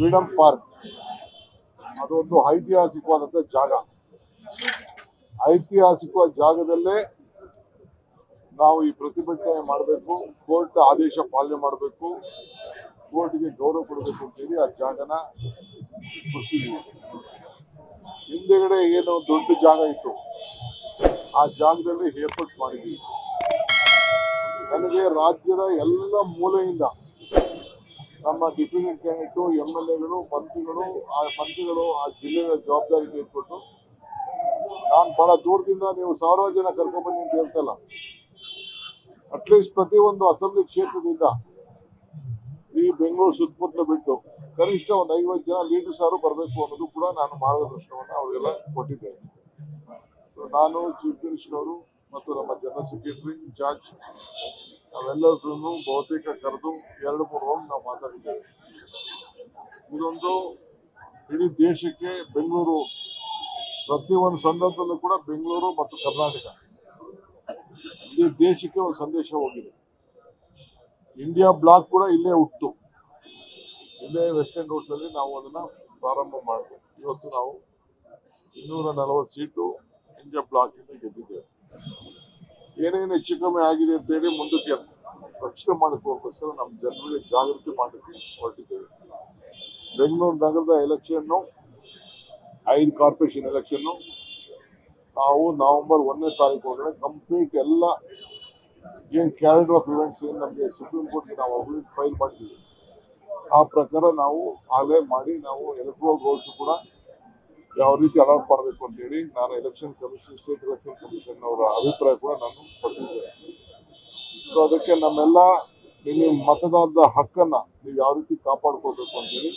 Freedom park ಅದೊಂದು ಐತಿಹಾಸಿಕವಾದಂಥ ಜಾಗ. ಐತಿಹಾಸಿಕ ಜಾಗದಲ್ಲೇ ನಾವು ಈ ಪ್ರತಿಭಟನೆ ಮಾಡಬೇಕು, ಕೋರ್ಟ್ ಆದೇಶ ಪಾಲನೆ ಮಾಡಬೇಕು, ಕೋರ್ಟ್ಗೆ ಗೌರವ ಕೊಡಬೇಕು ಅಂತೇಳಿ ಆ ಜಾಗನ ಕೊಡಿಸಿದ್ವಿ. ಹಿಂದೆಗಡೆ ಏನೋ ದೊಡ್ಡ ಜಾಗ ಇತ್ತು, ಆ ಜಾಗದಲ್ಲಿ ಏರ್ಪೋರ್ಟ್ ಮಾಡಿದ್ವಿ. ನನಗೆ ರಾಜ್ಯದ ಎಲ್ಲ ಮೂಲೆಯಿಂದ ನಮ್ಮ ಡಿಪ್ಯೂಟಿ ಕ್ಯಾಂಡಿಡೇಟು, MLAಗಳು, ಮಂತ್ರಿಗಳು ಆ ಜಿಲ್ಲೆಯ ಜವಾಬ್ದಾರಿ ತೆಗೆದುಕೊಂಡು, ನಾನು ಬಹಳ ದೂರದಿಂದ ನೀವು 1000 ಜನ ಕರ್ಕೊಂಡ್ಬನ್ನಿ ಅಂತ ಹೇಳ್ತಲ್ಲ, ಅಟ್ಲೀಸ್ಟ್ ಪ್ರತಿಯೊಂದು ಅಸೆಂಬ್ಲಿ ಕ್ಷೇತ್ರದಿಂದ ಈ ಬೆಂಗಳೂರು ಸುತ್ತಮುತ್ತಲು ಬಿಟ್ಟು ಕನಿಷ್ಠ ಒಂದು 50 ಜನ ಲೀಡರ್ಸ್ ಆದ್ರೂ ಬರಬೇಕು ಅನ್ನೋದು ಕೂಡ ನಾನು ಮಾರ್ಗದರ್ಶನವನ್ನು ಅವರಿಗೆಲ್ಲ ಕೊಟ್ಟಿದ್ದೇನೆ. ನಾನು ಚೀಫ್ ಮಿನಿಸ್ಟರ್ ಅವರು ಮತ್ತು ನಮ್ಮ ಜನರಲ್ ಸೆಕ್ರೆಟರಿ ಇನ್ಚಾರ್ಜ್ ನಾವೆಲ್ಲರೂ ಬಹುತೇಕ ಕರೆದು 2-3 ರೌಂಡ್ ನಾವು ಮಾತಾಡಿದ್ದೇವೆ. ಇದೊಂದು ಇಡೀ ದೇಶಕ್ಕೆ ಬೆಂಗಳೂರು, ಪ್ರತಿಯೊಂದು ಸಂದರ್ಭದಲ್ಲೂ ಕೂಡ ಬೆಂಗಳೂರು ಮತ್ತು ಕರ್ನಾಟಕ ಇಡೀ ದೇಶಕ್ಕೆ ಒಂದು ಸಂದೇಶ ಹೋಗಿದೆ. ಇಂಡಿಯಾ ಬ್ಲಾಕ್ ಕೂಡ ಇಲ್ಲೇ ಹುಟ್ಟು, ಇಲ್ಲೇ ವೆಸ್ಟರ್ನ್ ರೋಡ್ನಲ್ಲಿ ನಾವು ಅದನ್ನ ಪ್ರಾರಂಭ ಮಾಡಿದ್ವಿ. ಇವತ್ತು ನಾವು 240 ಸೀಟು ಇಂಡಿಯಾ ಬ್ಲಾಕ್ ಇಂದ ಗೆದ್ದಿದ್ದೇವೆ. ಏನೇನು ಹೆಚ್ಚು ಕಮ್ಮಿ ಆಗಿದೆ ಅಂತೇಳಿ ಮುಂದಕ್ಕೆ ರಕ್ಷಣೆ ಮಾಡೋಕ್ಕೋಸ್ಕರ ನಮ್ಮ ಜನರಿಗೆ ಜಾಗೃತಿ ಮಾಡಲಿಕ್ಕೆ ಹೊರಟಿದ್ದೇವೆ. ಬೆಂಗಳೂರು ನಗರದ ಎಲೆಕ್ಷನ್ನು, 5 ಕಾರ್ಪೊರೇಷನ್ ಎಲೆಕ್ಷನ್ನು ನಾವು ನವೆಂಬರ್ 1ನೇ ತಾರೀಕು ಒಳಗಡೆ ಕಂಪ್ಲೀಟ್ ಎಲ್ಲ ಏನು ಕ್ಯಾಲೆಂಡರ್ ಆಫ್ ಇವೆಂಟ್ಸ್ ಏನು ನಮಗೆ ಸುಪ್ರೀಂ ಕೋರ್ಟ್ಗೆ ನಾವು ಫೈಲ್ ಮಾಡ್ತೀವಿ, ಆ ಪ್ರಕಾರ ನಾವು ಆಗಲೇ ಮಾಡಿ ನಾವು ಎಲೆಕ್ಟ್ರಲ್ ರೋಲ್ಸ್ ಕೂಡ ಯಾವ ರೀತಿ ಅಲಾಟ್ ಮಾಡಬೇಕು ಅಂತೇಳಿ ನಾನು election commission, state election commission ಅವರ ಅಭಿಪ್ರಾಯ ಕೂಡ ನಾನು ಪಡೆದಿದ್ದೇನೆ. ಸೊ ಅದಕ್ಕೆ ನಮ್ಮೆಲ್ಲ ನಿಮ್ಮ ಮತದಾನದ ಹಕ್ಕನ್ನ ನೀವು ಯಾವ ರೀತಿ ಕಾಪಾಡ್ಕೊಳ್ಬೇಕು ಅಂತೇಳಿ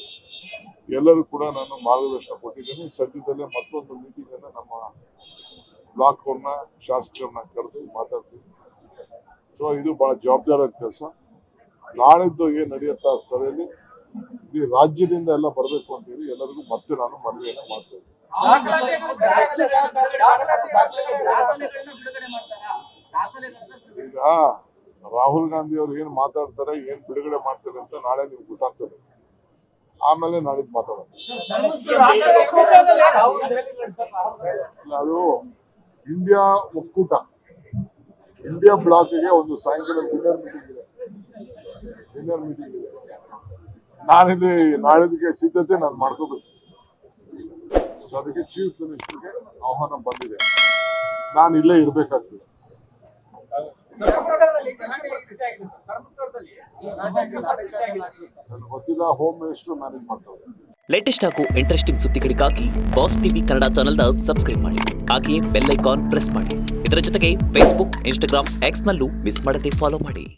ಎಲ್ಲರೂ ಕೂಡ ನಾನು ಮಾರ್ಗದರ್ಶನ ಕೊಟ್ಟಿದ್ದೇನೆ. ಸದ್ಯದಲ್ಲೇ ಮತ್ತೊಂದು ಮೀಟಿಂಗ್ ಅನ್ನ ನಮ್ಮ ಬ್ಲಾಕ್ ಅವ್ರನ್ನ, ಶಾಸಕರನ್ನ ಕರೆದು ಮಾತಾಡ್ತೀವಿ. ಸೊ ಇದು ಬಹಳ ಜವಾಬ್ದಾರಿಯಾದ ಕೆಲಸ. ನಾಳಿದ್ದು ಏನ್ ನಡೆಯುತ್ತಾ ಸ್ಥಳದಲ್ಲಿ ಈ ರಾಜ್ಯದಿಂದ ಎಲ್ಲ ಬರಬೇಕು ಅಂತೇಳಿ ಎಲ್ಲರಿಗೂ ಮತ್ತೆ ನಾನು ಮನವಿಯನ್ನ ಮಾಡ್ತಾ ಇದ್ದೀನಿ. ಈಗ ರಾಹುಲ್ ಗಾಂಧಿ ಅವರು ಏನ್ ಮಾತಾಡ್ತಾರೆ, ಏನ್ ಬಿಡುಗಡೆ ಮಾಡ್ತಾರೆ ಅಂತ ನಾಳೆ ನಿಮ್ಗೆ ಗೊತ್ತಾಗ್ತದೆ. ಆಮೇಲೆ ನಾಳಿದ್ದು ಮಾತಾಡೋಣ. ಅದು ಇಂಡಿಯಾ ಒಕ್ಕೂಟ, ಇಂಡಿಯಾ ಬ್ಲಾಕ್ಗೆ ಒಂದು ಸಾಯಂಕಾಲ ಡಿನ್ನರ್ ಮೀಟಿಂಗ್ ಇದೆ. ನಾನಿಲ್ಲಿ ನಾಳಿದ್ದಕ್ಕೆ ಸಿದ್ಧತೆ ನಾನು ಮಾಡ್ಕೋಬೇಕು. ಸೊ ಅದಕ್ಕೆ ಚೀಫ್ ಮಿನಿಸ್ಟರ್ಗೆ ಆಹ್ವಾನ ಬಂದಿದೆ, ನಾನು ಇಲ್ಲೇ ಇರ್ಬೇಕಾಗ್ತದೆ. ನನಗೆ ಗೊತ್ತಿಲ್ಲ, ಹೋಮ್ ಮಿನಿಸ್ಟರ್ ಮ್ಯಾನೇಜ್ ಮಾಡ್ತಾರೆ. ಲೇಟೆಸ್ಟ್ ಹಾಗೂ ಇಂಟ್ರೆಸ್ಟಿಂಗ್ ಸುದ್ದಿಗಳಿಗಾಗಿ ಬಾಸ್ ಟಿವಿ ಕನ್ನಡ ಚಾನೆಲ್ನ ಸಬ್ಸ್ಕ್ರೈಬ್ ಮಾಡಿ, ಹಾಗೆಯೇ ಬೆಲ್ ಐಕಾನ್ ಪ್ರೆಸ್ ಮಾಡಿ. ಇದರ ಜೊತೆಗೆ ಫೇಸ್ಬುಕ್, ಇನ್ಸ್ಟಾಗ್ರಾಮ್, ಎಕ್ಸ್ ನಲ್ಲೂ ಮಿಸ್ ಮಾಡದೆ ಫಾಲೋ ಮಾಡಿ.